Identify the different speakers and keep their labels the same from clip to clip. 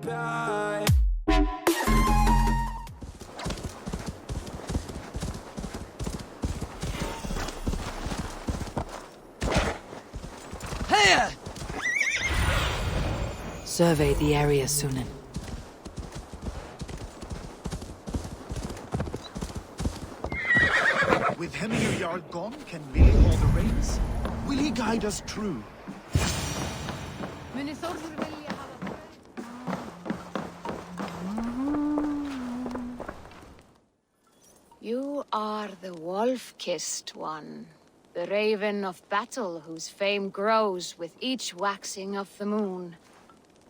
Speaker 1: die.
Speaker 2: Hey! Survey the area, Sunan.
Speaker 3: With Hemingway gone, can Willie hold the reins? Will he guide us true?
Speaker 4: You are the wolf-kissed one. The raven of battle whose fame grows with each waxing of the moon.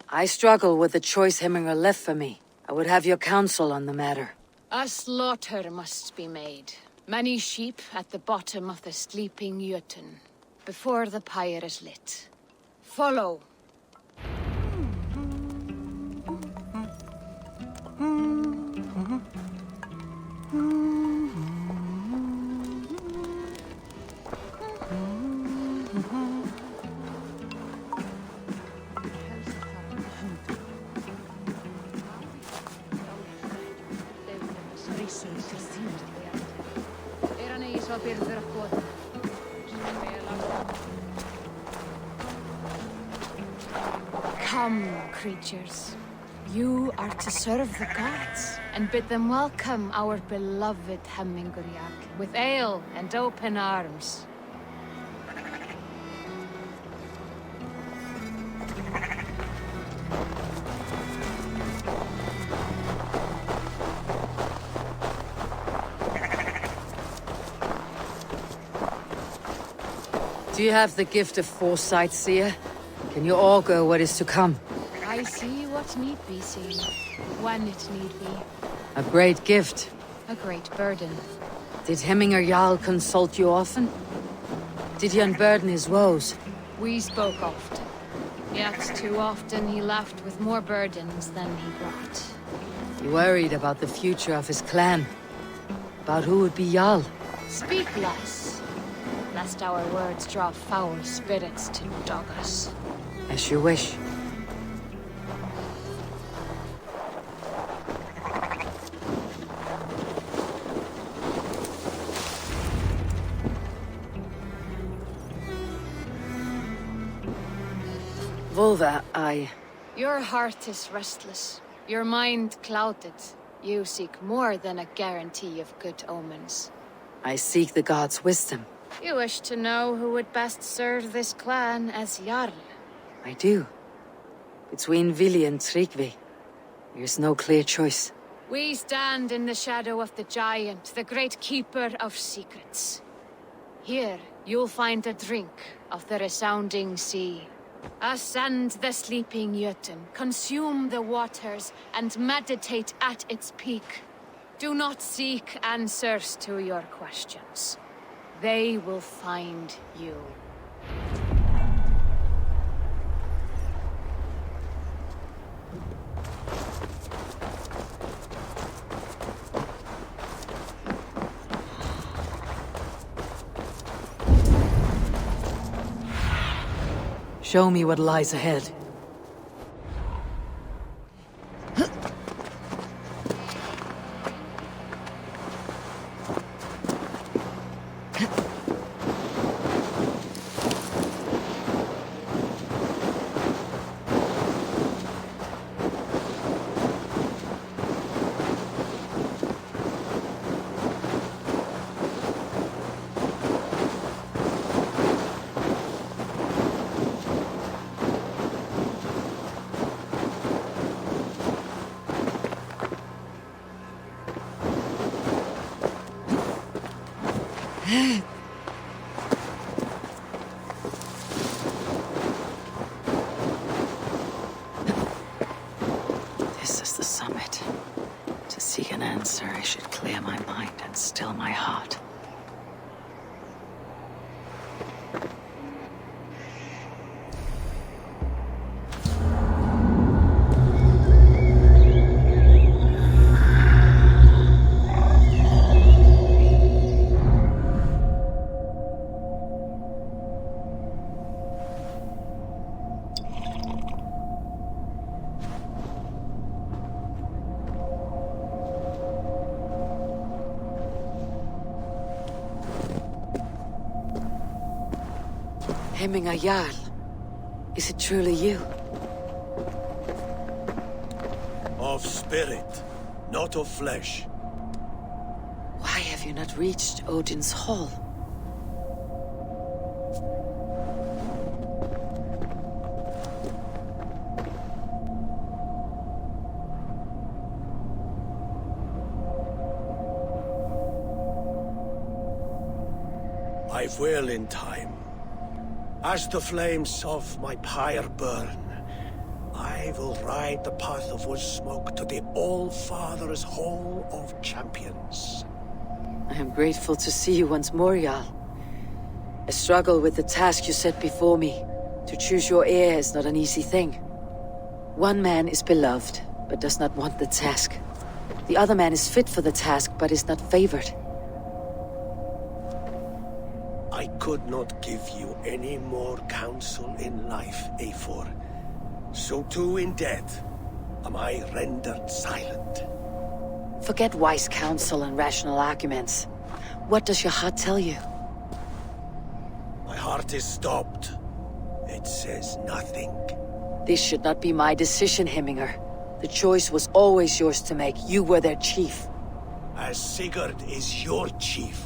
Speaker 2: I struggle with the choice Hemingway left for me. I would have your counsel on the matter.
Speaker 4: A slaughter must be made. Many sheep at the bottom of the sleeping Jötun, before the pyre is lit. Follow. Come, creatures. You are to serve the gods, and bid them welcome our beloved Heminguriak with ale and open arms.
Speaker 2: Do you have the gift of foresight, seer? Can you augur what is to come?
Speaker 4: I see what need be seen, when it need be.
Speaker 2: A great gift.
Speaker 4: A great burden.
Speaker 2: Did Hemingr Jarl consult you often? Did he unburden his woes?
Speaker 4: We spoke often, yet too often he left with more burdens than he brought.
Speaker 2: He worried about the future of his clan. About who would be Jarl.
Speaker 4: Speak less, lest our words draw foul spirits to dog us.
Speaker 2: As you wish. Volva,
Speaker 4: Your heart is restless, your mind clouded. You seek more than a guarantee of good omens.
Speaker 2: I seek the gods' wisdom.
Speaker 4: You wish to know who would best serve this clan as Jarl.
Speaker 2: I do. Between Vili and Tryggvi, there's no clear choice.
Speaker 4: We stand in the shadow of the giant, the great keeper of secrets. Here, you'll find a drink of the resounding sea. Ascend the sleeping Jötun, consume the waters, and meditate at its peak. Do not seek answers to your questions. They will find you.
Speaker 2: Show me what lies ahead. This is the summit. To seek an answer, I should clear my mind and still my heart. Hemminger Jarl. Is it truly you?
Speaker 1: Of spirit, not of flesh.
Speaker 2: Why have you not reached Odin's Hall?
Speaker 1: I will in time. As the flames of my pyre burn, I will ride the path of wood smoke to the All-Father's Hall of Champions.
Speaker 2: I am grateful to see you once more, Jarl. I struggle with the task you set before me. To choose your heir is not an easy thing. One man is beloved, but does not want the task. The other man is fit for the task, but is not favored.
Speaker 1: I could not give you any more counsel in life, Eivor. So too in death am I rendered silent.
Speaker 2: Forget wise counsel and rational arguments. What does your heart tell you?
Speaker 1: My heart is stopped. It says nothing.
Speaker 2: This should not be my decision, Hemminger. The choice was always yours to make. You were their chief.
Speaker 1: As Sigurd is your chief.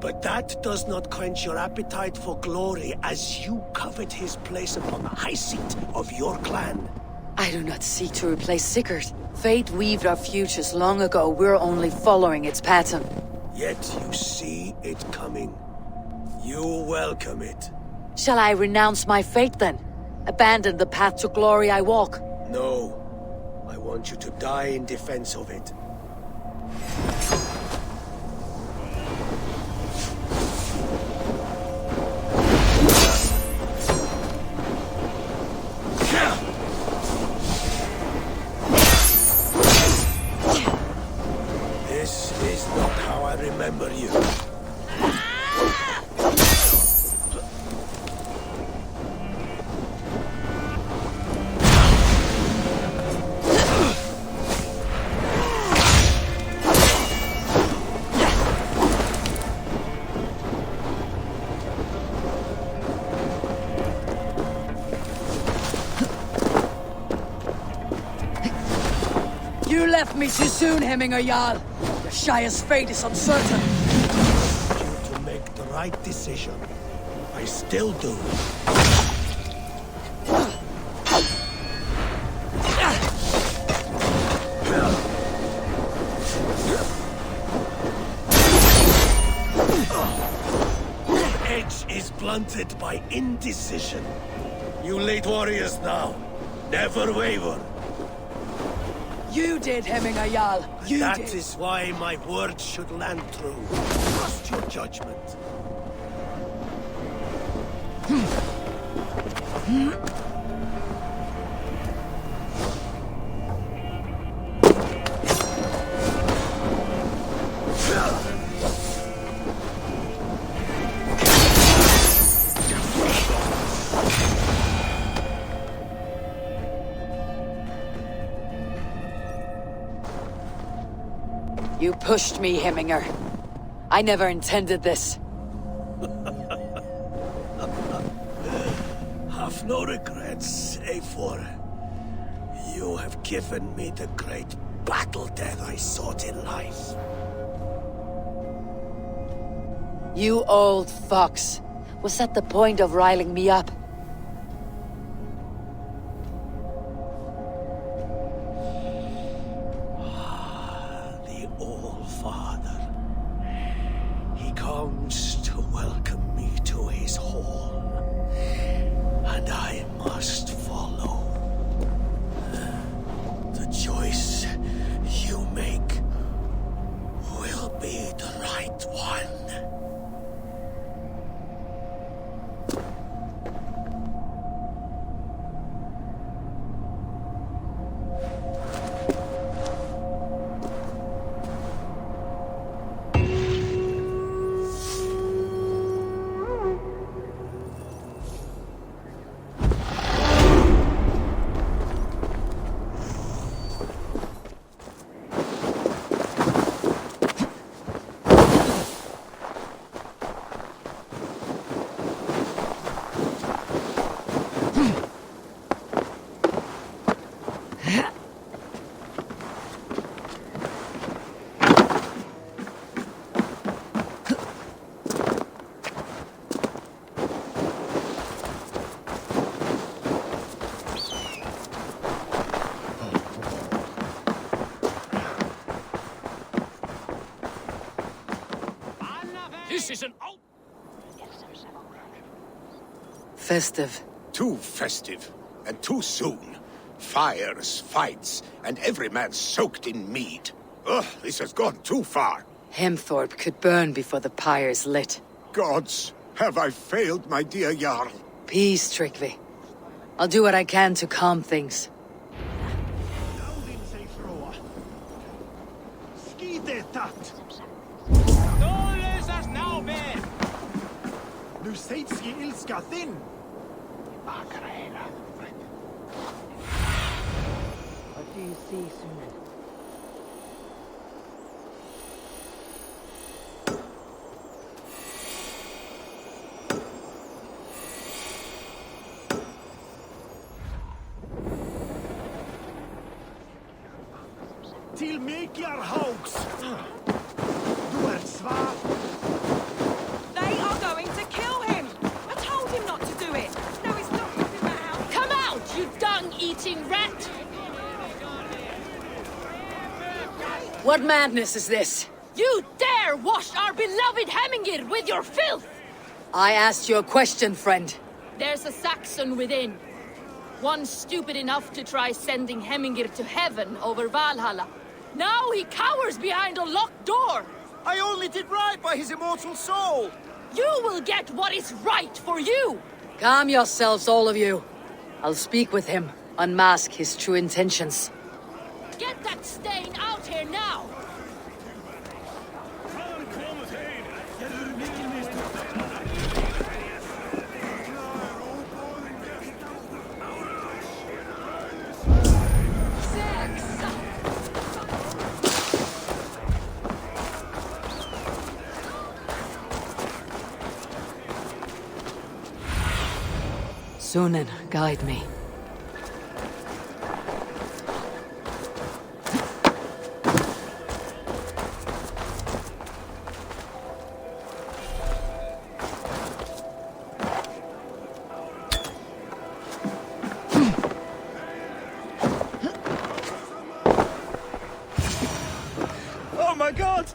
Speaker 1: But that does not quench your appetite for glory as you covet his place upon the high seat of your clan.
Speaker 2: I do not seek to replace Sigurd. Fate weaved our futures long ago. We're only following its pattern.
Speaker 1: Yet you see it coming. You welcome it.
Speaker 2: Shall I renounce my fate then? Abandon the path to glory I walk?
Speaker 1: No. I want you to die in defense of it. This is not how I remember you.
Speaker 2: You left me too soon, Hemminger Jarl. The Shire's fate is uncertain.
Speaker 1: You to make the right decision. I still do. The edge is blunted by indecision. You late warriors now, never waver.
Speaker 2: You did, Hemminger Jarl. You
Speaker 1: That
Speaker 2: did.
Speaker 1: is why my words should land true. Trust your judgment.
Speaker 2: You pushed me, Hemminger. I never intended this.
Speaker 1: Have no regrets, Eivor. You have given me the great battle death I sought in life.
Speaker 2: You old fox. Was that the point of riling me up?
Speaker 1: The All-Father. He comes to welcome me to his hall. And I must follow. The choice you make will be the right one. This is an out...
Speaker 2: Festive.
Speaker 1: Too festive, and too soon. Fires, fights, and every man soaked in mead. Ugh, this has gone too far.
Speaker 2: Hemthorpe could burn before the pyre's lit.
Speaker 1: Gods, have I failed my dear Jarl?
Speaker 2: Peace, Tryggvi. I'll do what I can to calm things.
Speaker 3: Nu sägs ge ilska thin.
Speaker 2: What do you see, Sunan?
Speaker 3: Till Mikjar Hawks. Du är svag.
Speaker 5: They are going to kill him! I told him not to do it! No, he's not coming out!
Speaker 4: Come out, you dung-eating rat!
Speaker 2: What madness is this?
Speaker 4: You dare wash our beloved Hemingir with your filth!
Speaker 2: I asked you a question, friend.
Speaker 4: There's a Saxon within. One stupid enough to try sending Hemingir to heaven over Valhalla. Now he cowers behind a locked door!
Speaker 3: I only did right by his immortal soul.
Speaker 4: You will get what is right for you!
Speaker 2: Calm yourselves, all of you. I'll speak with him, unmask his true intentions.
Speaker 4: Get that stain out here now!
Speaker 2: Sunan, guide me.
Speaker 3: Oh my god!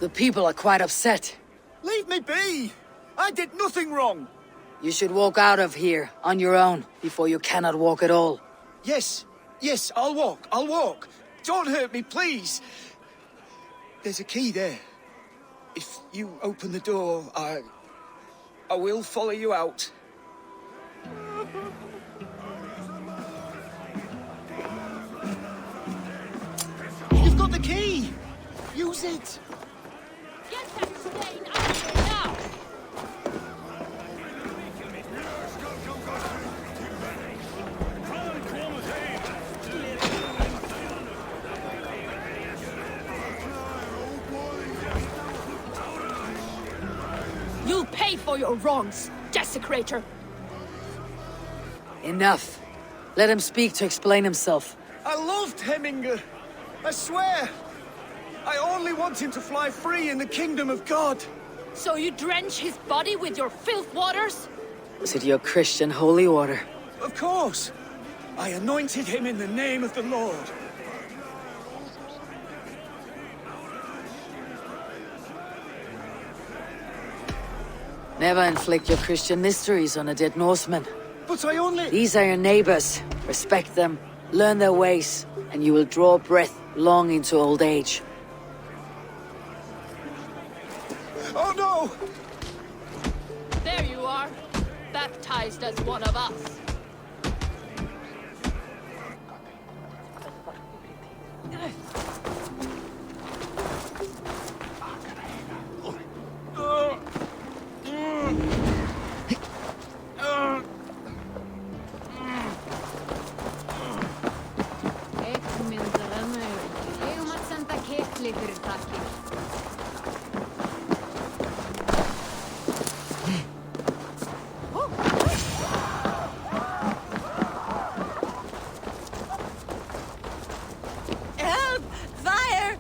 Speaker 2: The people are quite upset.
Speaker 3: Leave me be! I did nothing wrong!
Speaker 2: You should walk out of here on your own before you cannot walk at all.
Speaker 3: Yes, I'll walk. Don't hurt me, please. There's a key there. If you open the door, I will follow you out. You've got the key! Use it!
Speaker 4: Get that stain out here now! You'll pay for your wrongs, desecrator!
Speaker 2: Enough. Let him speak to explain himself.
Speaker 3: I loved Hemminger. I swear. I only want him to fly free in the kingdom of God.
Speaker 4: So you drench his body with your filth waters?
Speaker 2: Was it your Christian holy order?
Speaker 3: Of course. I anointed him in the name of the Lord.
Speaker 2: Never inflict your Christian mysteries on a dead Norseman.
Speaker 3: But I only...
Speaker 2: These are your neighbors. Respect them, learn their ways, and you will draw breath long into old age.
Speaker 3: Oh no!
Speaker 4: There you are, baptized as one of us.
Speaker 5: Help! Fire!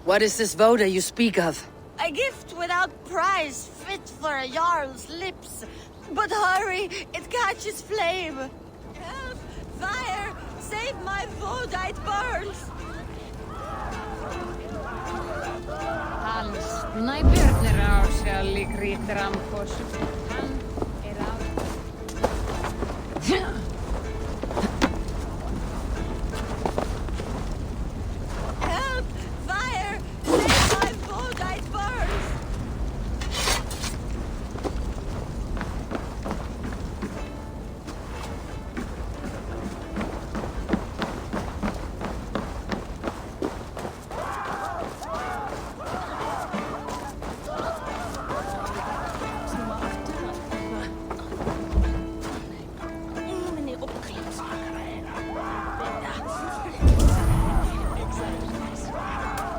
Speaker 2: What is this voda you speak of?
Speaker 5: A gift without price, fit for a jarl's lips.
Speaker 6: But hurry! It catches flame! Help! Fire! Save my Voda, it burns!
Speaker 4: Hans, snajpjörnir á sjálf líkrítir ampos. Hann á...
Speaker 6: Help! Fire! Save my Voda, it burns!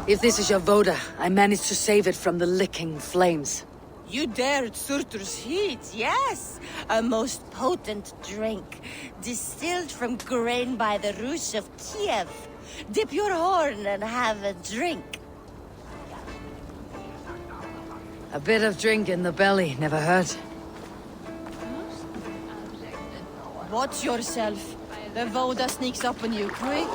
Speaker 2: If this is your Voda, I managed to save it from the licking flames.
Speaker 6: You dared Surtur's heat, yes! A most potent drink, distilled from grain by the Rus of Kiev. Dip your horn and have a drink.
Speaker 2: A bit of drink in the belly never hurt.
Speaker 6: Watch yourself. The Voda sneaks up on you quick.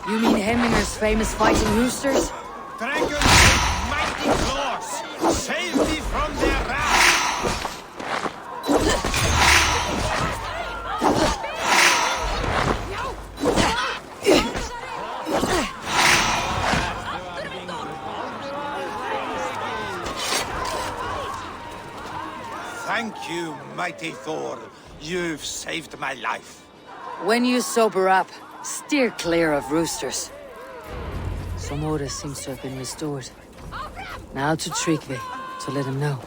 Speaker 2: You mean Hemminger's famous fighting roosters?
Speaker 1: Dragons with mighty claws! Save me from their wrath! Thank you, mighty Thor. You've saved my life.
Speaker 2: When you sober up, steer clear of roosters. Some order seems to have been restored. Now to Tryggvi, to let him know.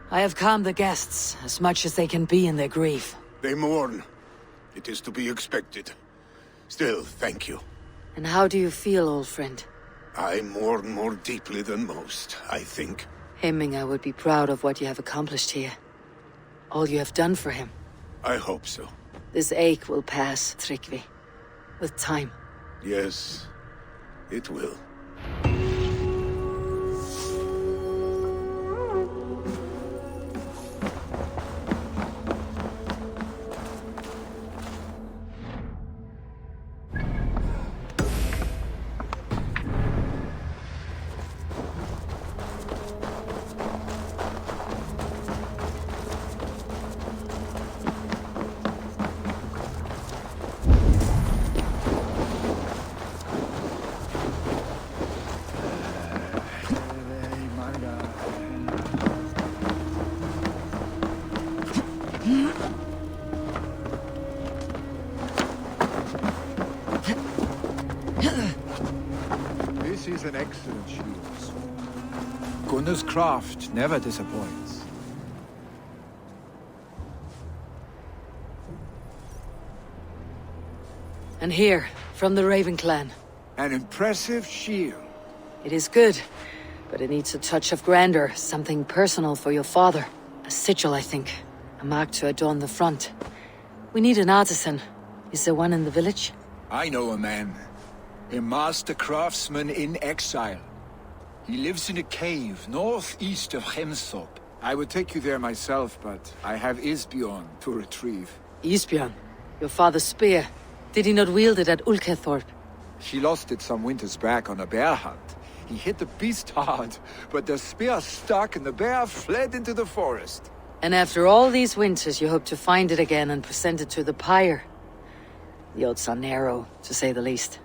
Speaker 2: I have calmed the guests as much as they can be in their grief.
Speaker 1: They mourn. It is to be expected. Still, thank you.
Speaker 2: And how do you feel, old friend?
Speaker 1: I mourn more deeply than most, I think.
Speaker 2: Hemminger would be proud of what you have accomplished here. All you have done for him.
Speaker 1: I hope so.
Speaker 2: This ache will pass, Tryggvi. With time.
Speaker 1: Yes, it will.
Speaker 7: is an excellent shield. Gunnar's craft never disappoints.
Speaker 2: And here, from the Raven clan.
Speaker 7: An impressive shield.
Speaker 2: It is good, but it needs a touch of grandeur, something personal for your father. A sigil, I think. A mark to adorn the front. We need an artisan. Is there one in the village?
Speaker 7: I know a man. A master craftsman in exile. He lives in a cave northeast of Hemthorpe. I would take you there myself, but I have Isbjorn to retrieve.
Speaker 2: Isbjorn, your father's spear. Did he not wield it at Ulkethorpe?
Speaker 7: She lost it some winters back on a bear hunt. He hit the beast hard, but the spear stuck and the bear fled into the forest.
Speaker 2: And after all these winters, you hope to find it again and present it to the pyre. The odds are narrow, to say the least.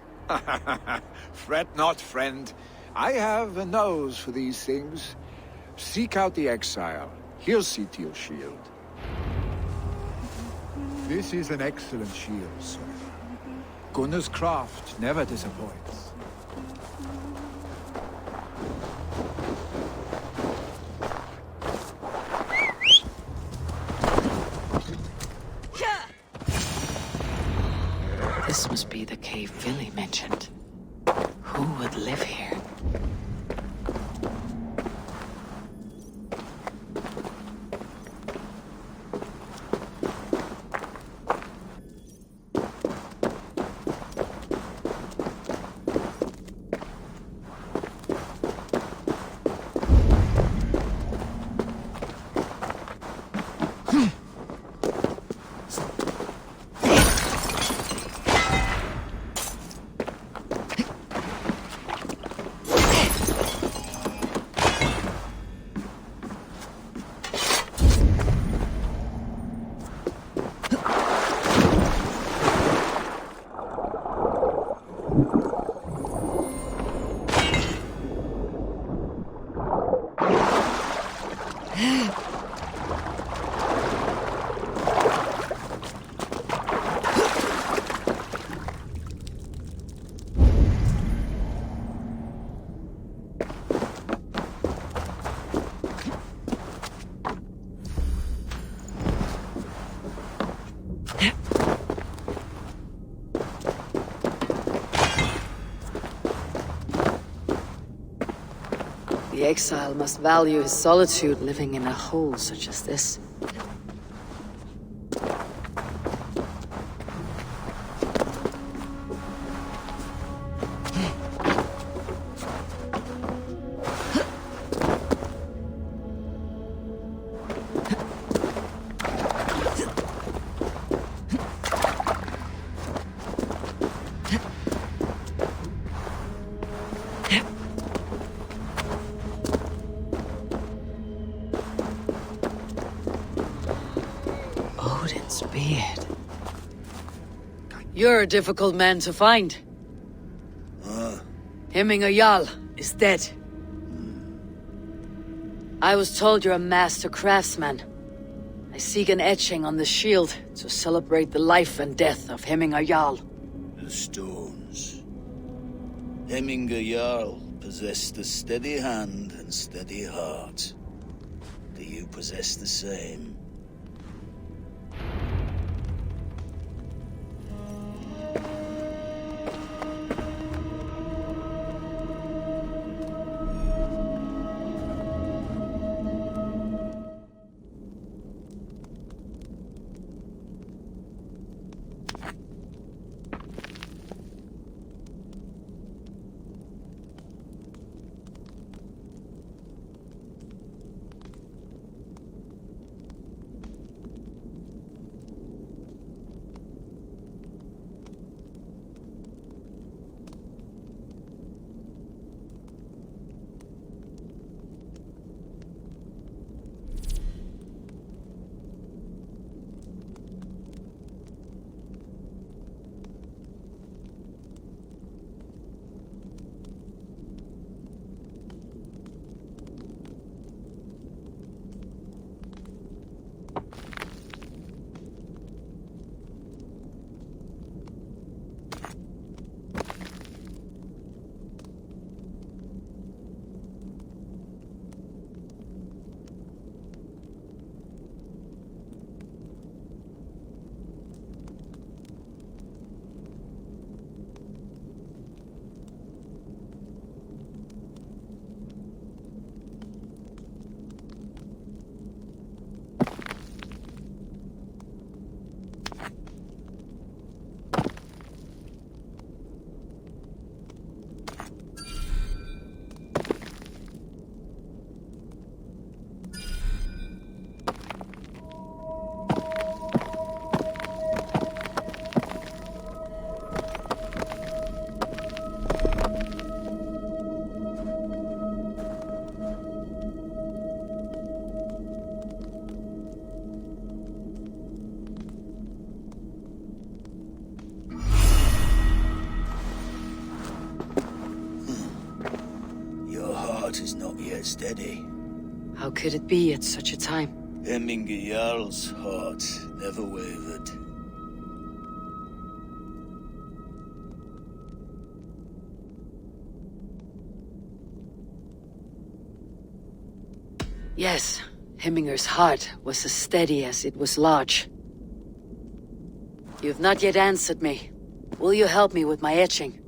Speaker 7: Fret not, friend. I have a nose for these things. Seek out the exile. He'll see to your shield. This is an excellent shield, sir. Gunnar's craft never disappoints.
Speaker 2: This must be the cave Villy mentioned. Who would live here? The exile must value his solitude living in a hole such as this. Odin's beard. You're a difficult man to find. Hemminger Jarl is dead. I was told you're a master craftsman. I seek an etching on the shield to celebrate the life and death of Hemminger Jarl.
Speaker 8: The stones. Hemminger Jarl possessed a steady hand and steady heart. Do you possess the same? is not yet steady.
Speaker 2: How could it be at such a time?
Speaker 8: Hemminger Jarl's heart never wavered.
Speaker 2: Yes, Hemminger's heart was as steady as it was large. You've not yet answered me. Will you help me with my etching?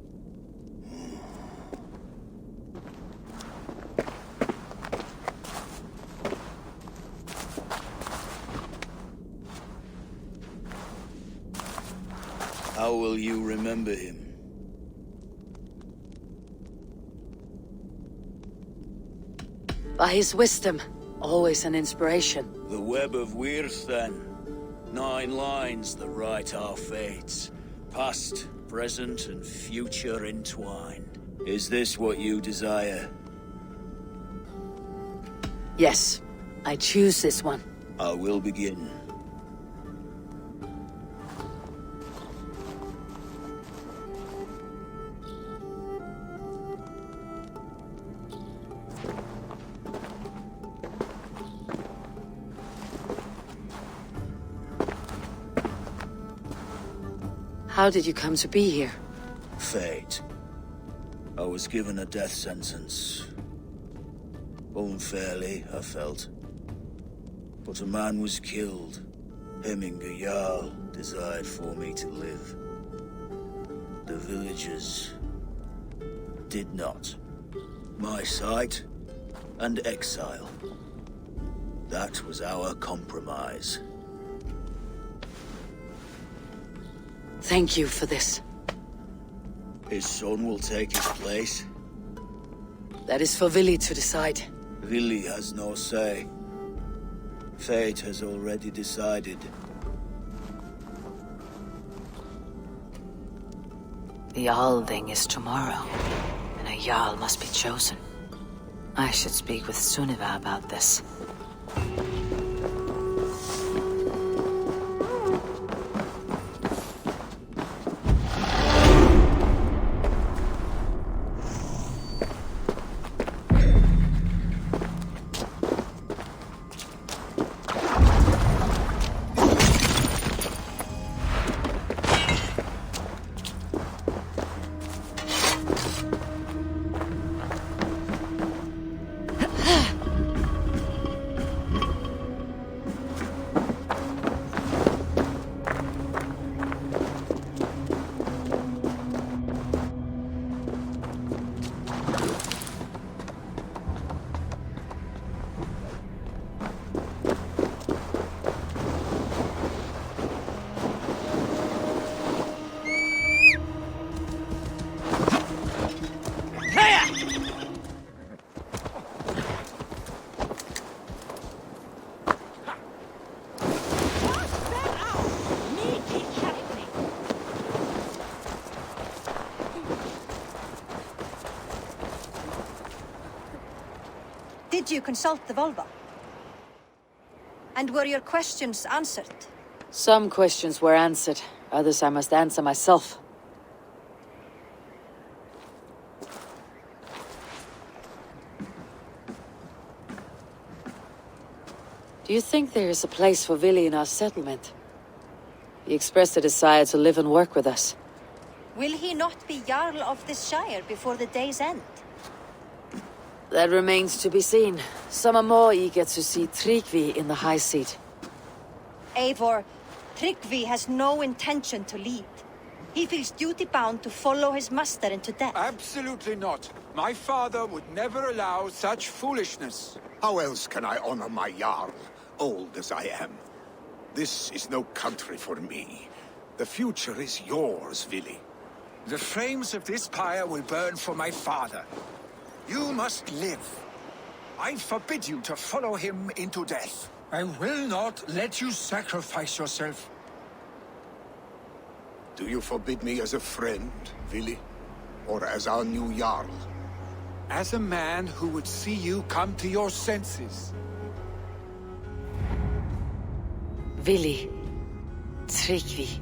Speaker 8: How will you remember him?
Speaker 2: By his wisdom, always an inspiration.
Speaker 8: The web of Wirth, then. 9 lines that write our fates. Past, present, and future entwined. Is this what you desire?
Speaker 2: Yes, I choose this one.
Speaker 8: I will begin.
Speaker 2: How did you come to be here?
Speaker 8: Fate. I was given a death sentence. Unfairly, I felt. But a man was killed. Hemminger Jarl desired for me to live. The villagers did not. My sight and exile. That was our compromise.
Speaker 2: Thank you for this.
Speaker 8: His son will take his place.
Speaker 2: That is for Vili to decide.
Speaker 8: Vili has no say. Fate has already decided.
Speaker 2: The Althing is tomorrow, and a Jarl must be chosen. I should speak with Sunniva about this.
Speaker 9: Did you consult the Volva? And were your questions answered?
Speaker 2: Some questions were answered, others I must answer myself. Do you think there is a place for Vili in our settlement? He expressed a desire to live and work with us.
Speaker 9: Will he not be Jarl of this shire before the day's end?
Speaker 2: That remains to be seen. Some are more eager to see Tryggvi in the high seat.
Speaker 9: Eivor, Tryggvi has no intention to lead. He feels duty-bound to follow his master into death.
Speaker 7: Absolutely not. My father would never allow such foolishness.
Speaker 1: How else can I honor my Jarl, old as I am? This is no country for me. The future is yours, Vili.
Speaker 7: The flames of this pyre will burn for my father. You must live. I forbid you to follow him into death. I will not let you sacrifice yourself.
Speaker 1: Do you forbid me as a friend, Vili? Or as our new Jarl?
Speaker 7: As a man who would see you come to your senses.
Speaker 2: Vili, Tryggvi.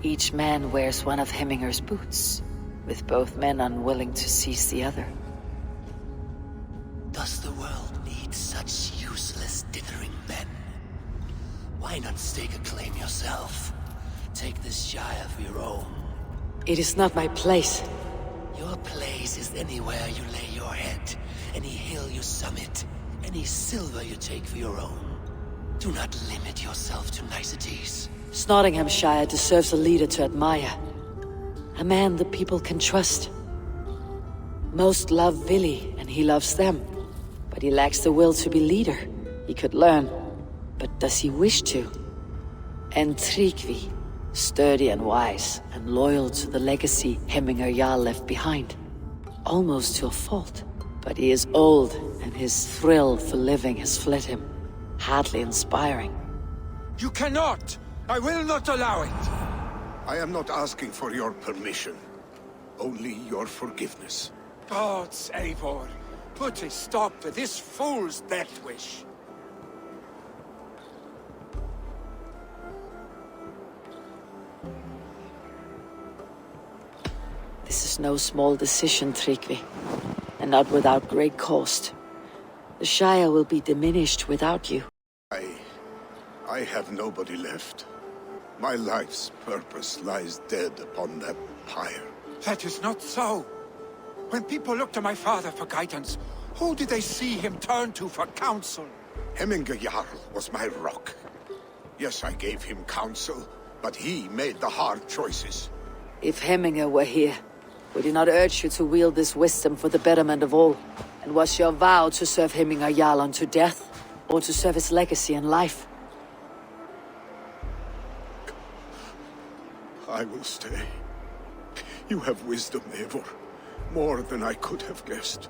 Speaker 2: Each man wears one of Hemminger's boots, with both men unwilling to seize the other.
Speaker 10: stake a claim yourself. Take this Shire for your own.
Speaker 2: It is not my place.
Speaker 10: Your place is anywhere you lay your head, any hill you summit, any silver you take for your own. Do not limit yourself to niceties.
Speaker 2: Nottinghamshire deserves a leader to admire. A man the people can trust. Most love Vili, and he loves them. But he lacks the will to be leader. He could learn, but does he wish to? And Tryggvi, sturdy and wise, and loyal to the legacy Hemminger Jarl left behind. Almost to a fault. But he is old, and his thrill for living has fled him. Hardly inspiring.
Speaker 7: You cannot! I will not allow it!
Speaker 1: I am not asking for your permission. Only your forgiveness.
Speaker 7: Gods, Eivor, put a stop to this fool's death wish.
Speaker 2: This is no small decision, Tryggvi. And not without great cost. The Shire will be diminished without you.
Speaker 1: I have nobody left. My life's purpose lies dead upon that pyre.
Speaker 7: That is not so. When people look to my father for guidance, who did they see him turn to for counsel?
Speaker 1: Hemminger Jarl was my rock. Yes, I gave him counsel, but he made the hard choices.
Speaker 2: If Hemminger were here, would he not urge you to wield this wisdom for the betterment of all? And was your vow to serve Hemminger Jarl unto death, or to serve his legacy in life?
Speaker 1: I will stay. You have wisdom, Eivor. More than I could have guessed.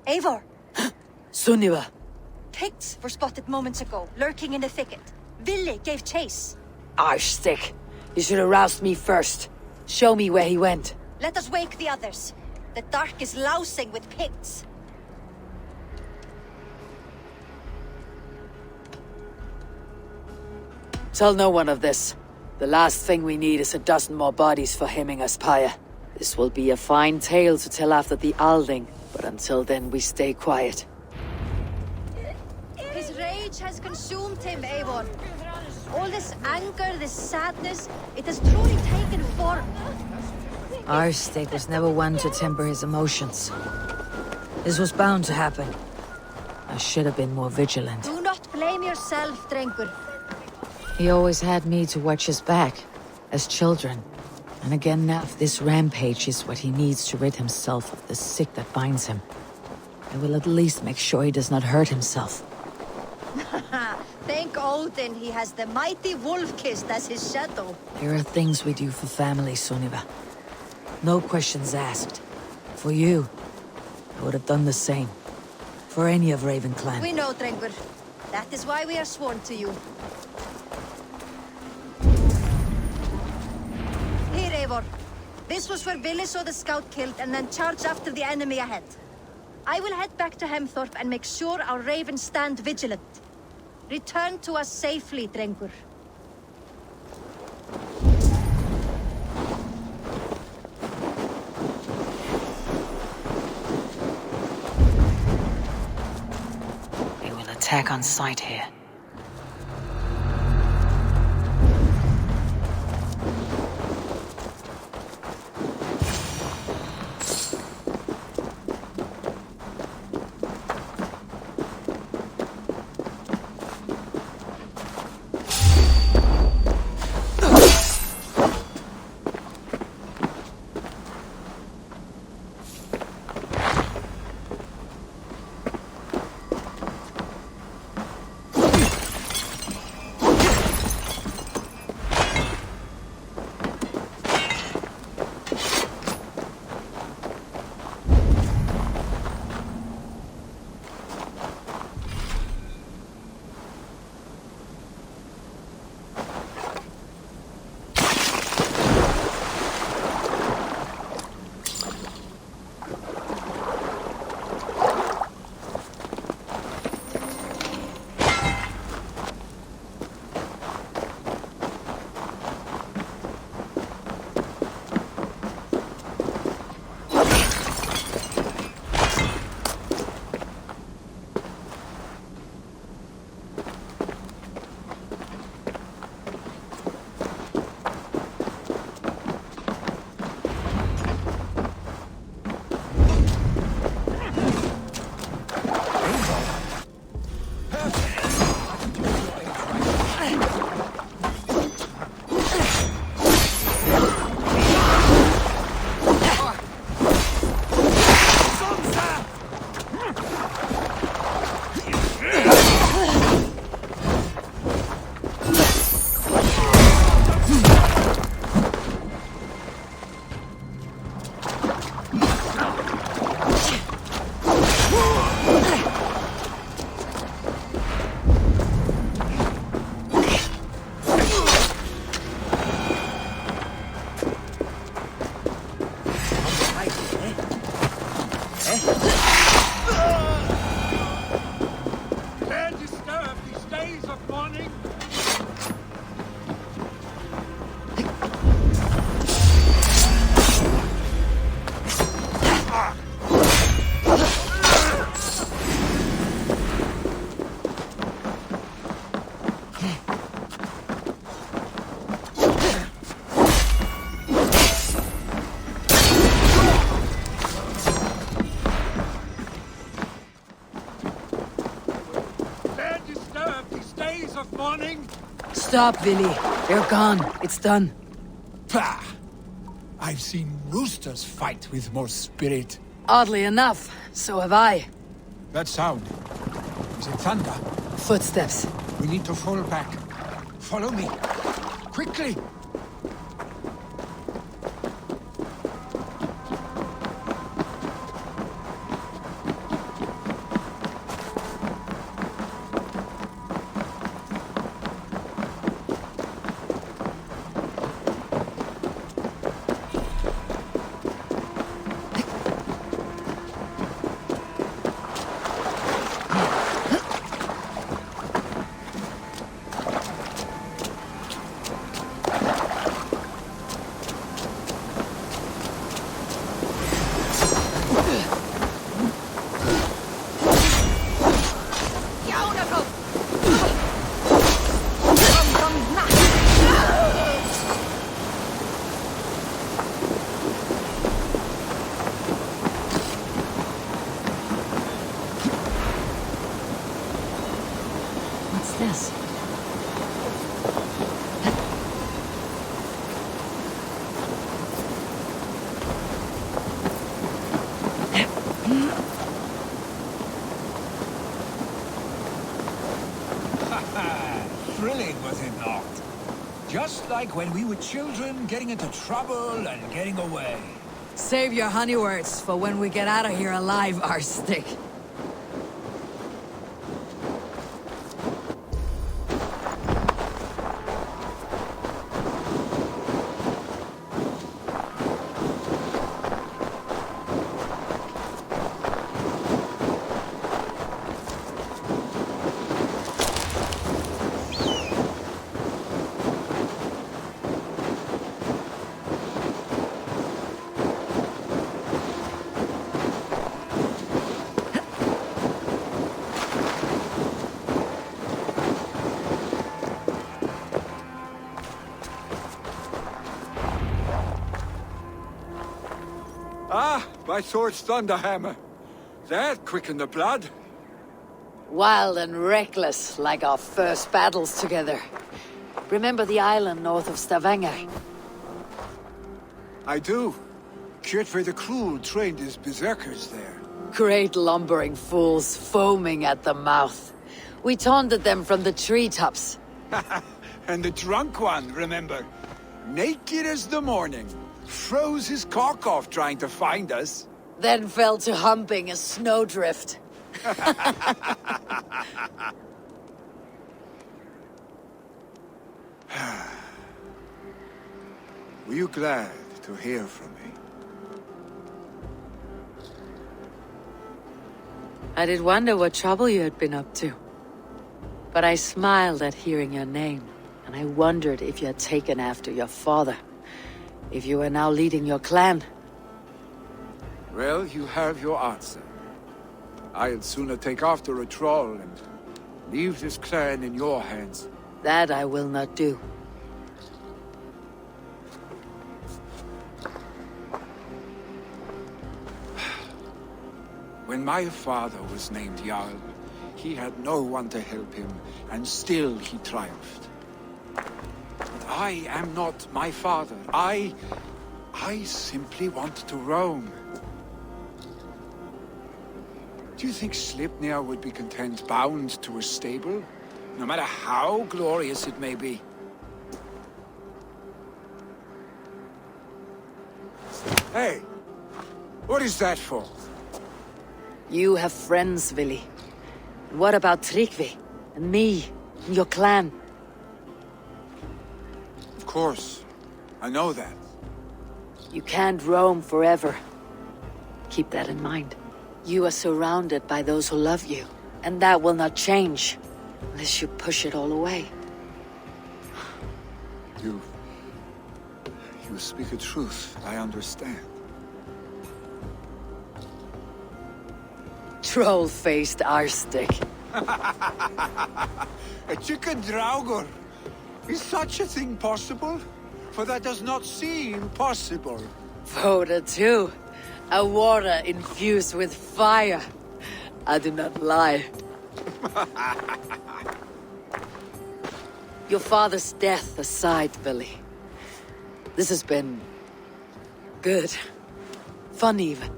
Speaker 9: Eivor!
Speaker 2: Sunniva!
Speaker 9: Picts were spotted moments ago, lurking in the thicket. Vili gave chase.
Speaker 2: Arstick! You should have roused me first. Show me where he went.
Speaker 9: Let us wake the others. The dark is lousing with Picts.
Speaker 2: Tell no one of this. The last thing we need is a dozen more bodies for Hemminger's pyre. This will be a fine tale to tell after the Alding, but until then we stay quiet.
Speaker 9: His rage has consumed him, Eivor. All this anger, this sadness, it has truly taken form.
Speaker 2: Arstick was never one to temper his emotions. This was bound to happen. I should have been more vigilant.
Speaker 9: Do not blame yourself, Drengur.
Speaker 2: He always had me to watch his back, as children. And again now, this rampage is what he needs to rid himself of the sick that binds him. I will at least make sure he does not hurt himself.
Speaker 9: Thank Odin he has the mighty Wolf-Kissed as his shadow.
Speaker 2: There are things we do for family, Sunniva. No questions asked. For you, I would have done the same. For any of Raven Clan.
Speaker 9: We know, Drengur. That is why we are sworn to you. Here, Eivor. This was where Vili saw the scout killed and then charged after the enemy ahead. I will head back to Hemthorpe and make sure our ravens stand vigilant. Return to us safely, Drengur.
Speaker 2: They will attack on sight here. Stop, Willy. They're gone. It's done.
Speaker 7: Pah! I've seen roosters fight with more spirit.
Speaker 2: Oddly enough, so have I.
Speaker 7: That sound. Is it thunder?
Speaker 2: Footsteps.
Speaker 7: We need to fall back. Follow me. Quickly!
Speaker 2: What's this?
Speaker 7: Thrilling, was it not? Just like when we were children, getting into trouble and getting away.
Speaker 2: Save your honey words for when we get out of here alive, Arstick.
Speaker 7: Ah, my sword's thunderhammer. That quickened the blood.
Speaker 2: Wild and reckless, like our first battles together. Remember the island north of Stavanger?
Speaker 7: I do. Kjotve the Cruel trained his berserkers there.
Speaker 2: Great lumbering fools, foaming at the mouth. We taunted them from the treetops.
Speaker 7: And the drunk one, remember? Naked as the morning. Froze his cock off trying to find us.
Speaker 2: Then fell to humping a snowdrift.
Speaker 7: Were you glad to hear from me?
Speaker 2: I did wonder what trouble you had been up to. But I smiled at hearing your name, and I wondered if you had taken after your father. If you were now leading your clan.
Speaker 7: Well, you have your answer. I'd sooner take after a troll and leave this clan in your hands.
Speaker 2: That I will not do.
Speaker 7: When my father was named Jarl, he had no one to help him, and still he triumphed. But I am not my father. I simply want to roam. Do you think Sleipnir would be content bound to a stable? No matter how glorious it may be? Hey! What is that for?
Speaker 2: You have friends, Willy. What about Tryggvi? And me? And your clan?
Speaker 7: Of course. I know that.
Speaker 2: You can't roam forever. Keep that in mind. You are surrounded by those who love you. And that will not change. Unless you push it all away.
Speaker 7: You speak a truth. I understand.
Speaker 2: Troll-faced Arstick.
Speaker 7: A chicken draugur! Is such a thing possible? For that does not seem possible.
Speaker 2: Voda too. A water infused with fire. I do not lie. Your father's death aside, Billy. This has been... good. Fun, even.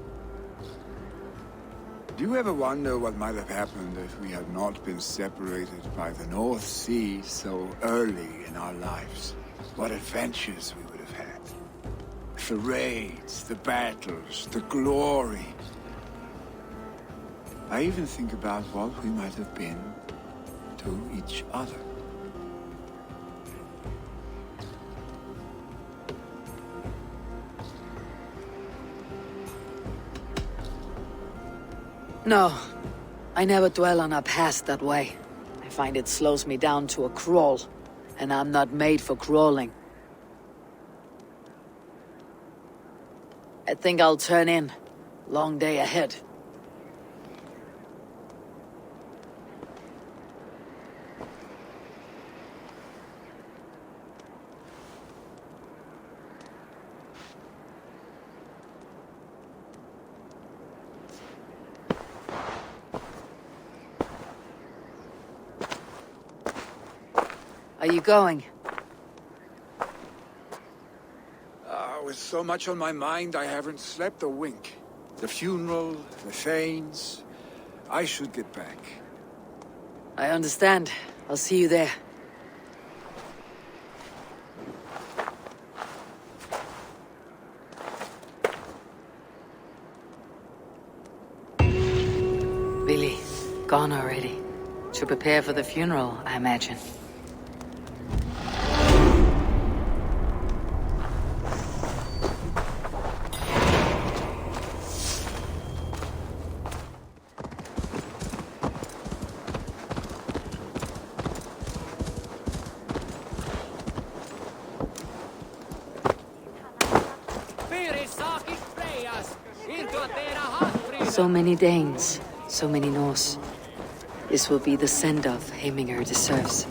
Speaker 7: Do you ever wonder what might have happened if we had not been separated by the North Sea so early in our lives? What adventures we would have had. The raids, the battles, the glory. I even think about what we might have been to each other.
Speaker 2: No, I never dwell on our past that way. I find it slows me down to a crawl, and I'm not made for crawling. I think I'll turn in. Long day ahead. Are you going?
Speaker 7: With so much on my mind, I haven't slept a wink. The funeral, the Thanes. I should get back.
Speaker 2: I understand. I'll see you there. Billy, gone already. To prepare for the funeral, I imagine. So many Danes, so many Norse. This will be the send-off Heiminger deserves.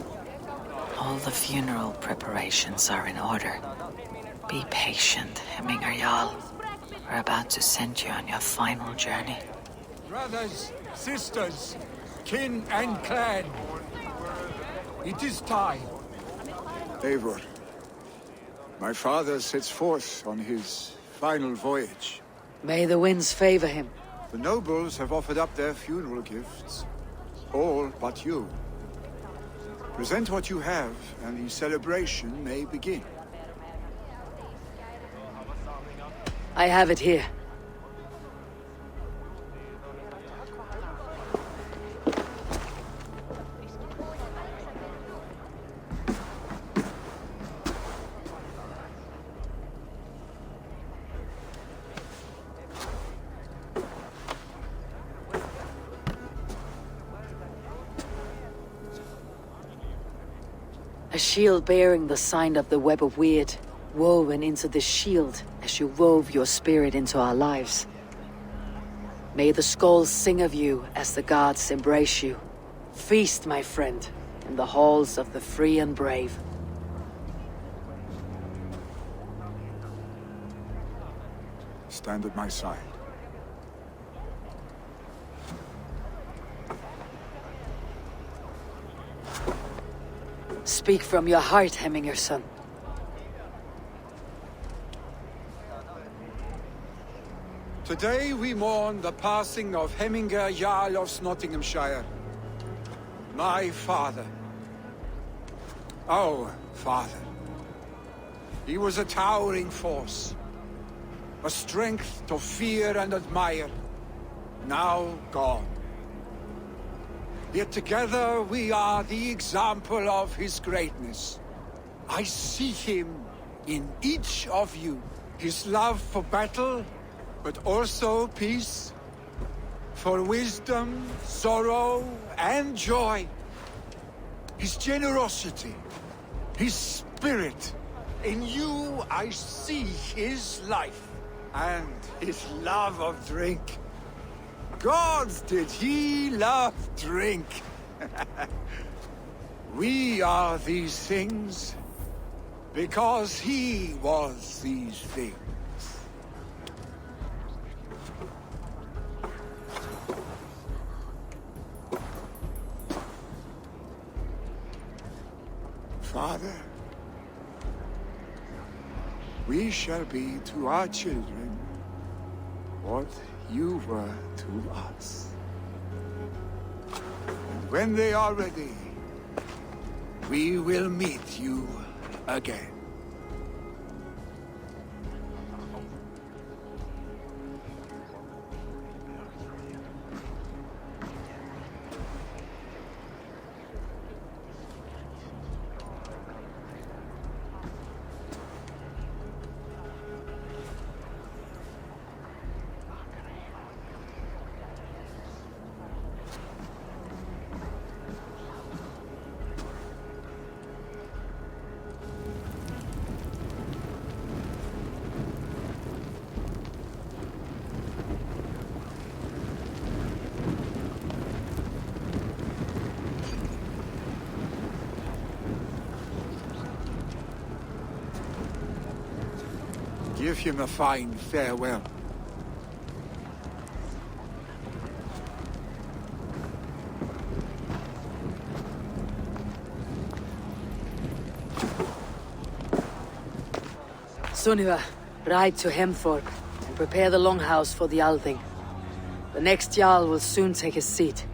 Speaker 2: All the funeral preparations are in order. Be patient, Heiminger Jarl. We're about to send you on your final journey.
Speaker 7: Brothers, sisters, kin and clan. It is time. Eivor, my father sets forth on his final voyage.
Speaker 2: May the winds favor him.
Speaker 7: The nobles have offered up their funeral gifts. All but you. Present what you have, and the celebration may begin.
Speaker 2: I have it here. A shield bearing the sign of the Web of Weird, woven into the shield as you wove your spirit into our lives. May the skulls sing of you as the gods embrace you. Feast, my friend, in the halls of the free and brave.
Speaker 7: Stand at my side.
Speaker 2: Speak from your heart, Heiminger, son.
Speaker 7: Today we mourn the passing of Heiminger Jarl of Nottinghamshire. My father. Our father. He was a towering force. A strength to fear and admire. Now gone. Yet together we are the example of his greatness. I see him in each of you. His love for battle, but also peace. For wisdom, sorrow, and joy. His generosity, his spirit. In you I see his life, and his love of drink. Gods, did he love drink! We are these things because he was these things. we shall be to our children what you were to us. And when they are ready, we will meet you again. Give him a fine farewell.
Speaker 2: Sunniva, ride to Hemthorpe and prepare the longhouse for the Althing. The next Jarl will soon take his seat.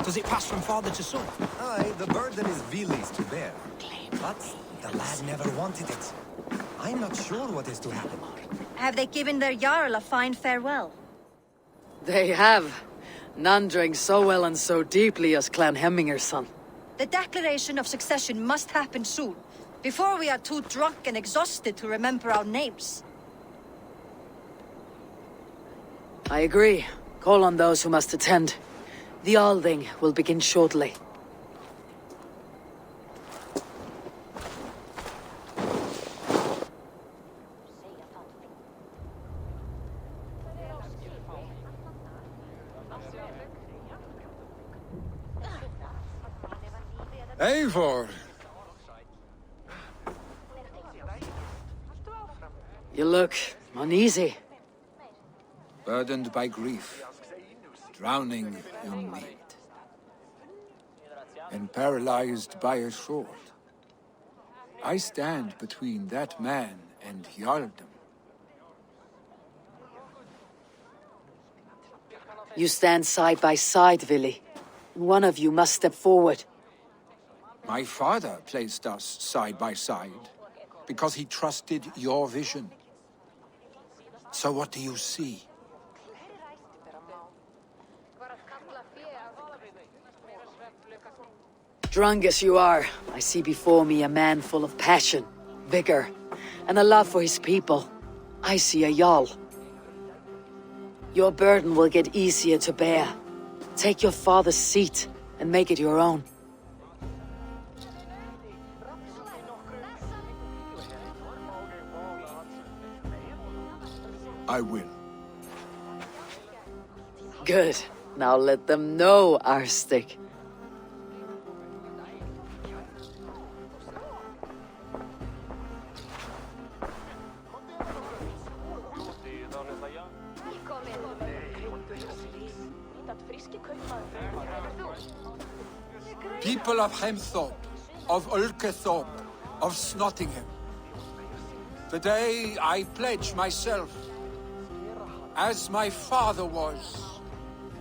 Speaker 11: Does it pass from father to son?
Speaker 12: Aye, the burden is Vili's to bear. But the lad never wanted it. I'm not sure what is to happen.
Speaker 9: Have they given their Jarl a fine farewell?
Speaker 2: They have. None drank so well and so deeply as Clan Hemminger's son.
Speaker 9: The declaration of succession must happen soon, before we are too drunk and exhausted to remember our names.
Speaker 2: I agree. Call on those who must attend. The Althing will begin shortly.
Speaker 7: Eivor!
Speaker 2: You look uneasy.
Speaker 7: Burdened by grief. Drowning in need. And paralyzed by a sword. I stand between that man and Jarldom.
Speaker 2: You stand side by side, Vili. One of you must step forward.
Speaker 7: My father placed us side by side because he trusted your vision. So what do you see?
Speaker 2: Drunk as you are, I see before me a man full of passion, vigor, and a love for his people. I see a Jarl. Your burden will get easier to bear. Take your father's seat and make it your own.
Speaker 7: I will.
Speaker 2: Good. Now let them know our stick.
Speaker 7: People of Hemthorpe, of Ulkethorpe, of Snottingham. Today I pledge myself, as my father was,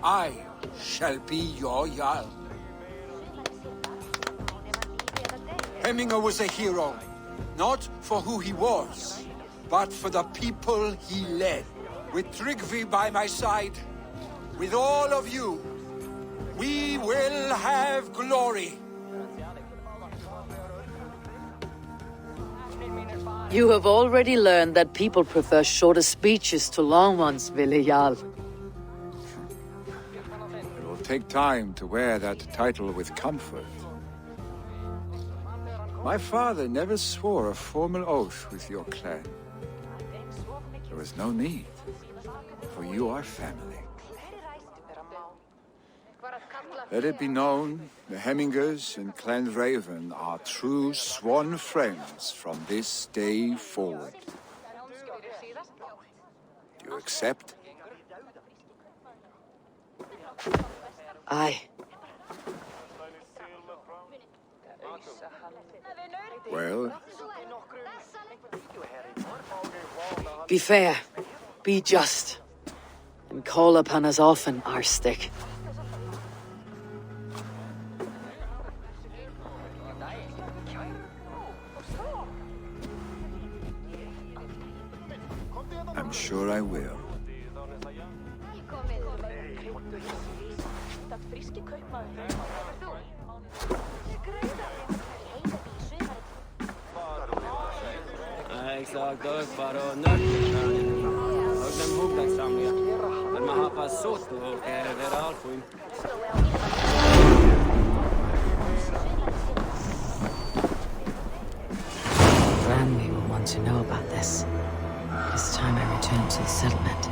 Speaker 7: I shall be your Jarl. Hemminger was a hero, not for who he was, but for the people he led. With Tryggvi by my side, with all of you, we will have glory.
Speaker 2: You have already learned that people prefer shorter speeches to long ones, Ville Jarl.
Speaker 7: It will take time to wear that title with comfort. My father never swore a formal oath with your clan. There was no need, for you are family. Let it be known, the Hemmingers and Clan Raven are true sworn friends from this day forward. Do you accept?
Speaker 2: Aye.
Speaker 7: Well?
Speaker 2: Be fair, be just, and call upon us often, Arstick.
Speaker 7: I'm sure I will.
Speaker 13: Exakt, dörfar och nötter. Och den bokdagssamlingar. Men man har passat och veralfum.
Speaker 2: Randy will want to know about this. This time I return to the settlement.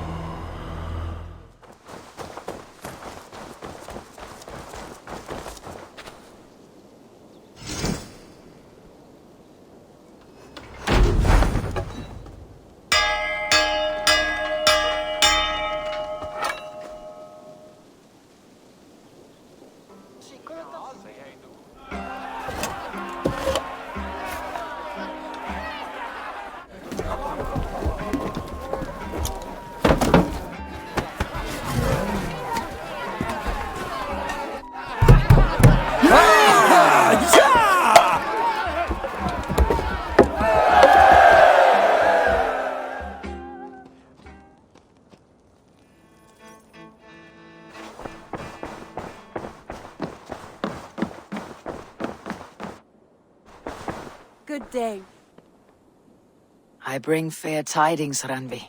Speaker 5: Good day.
Speaker 2: I bring fair tidings, Ranvi.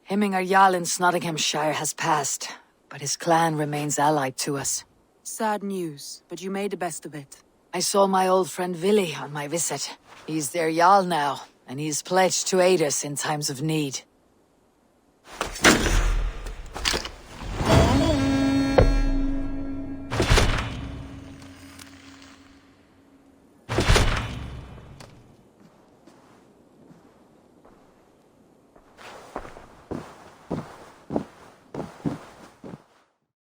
Speaker 2: Hemminger Jarl in Nottinghamshire has passed, but his clan remains allied to us.
Speaker 5: Sad news, but you made the best of it.
Speaker 2: I saw my old friend Vili on my visit. He's their Jarl now, and he's pledged to aid us in times of need.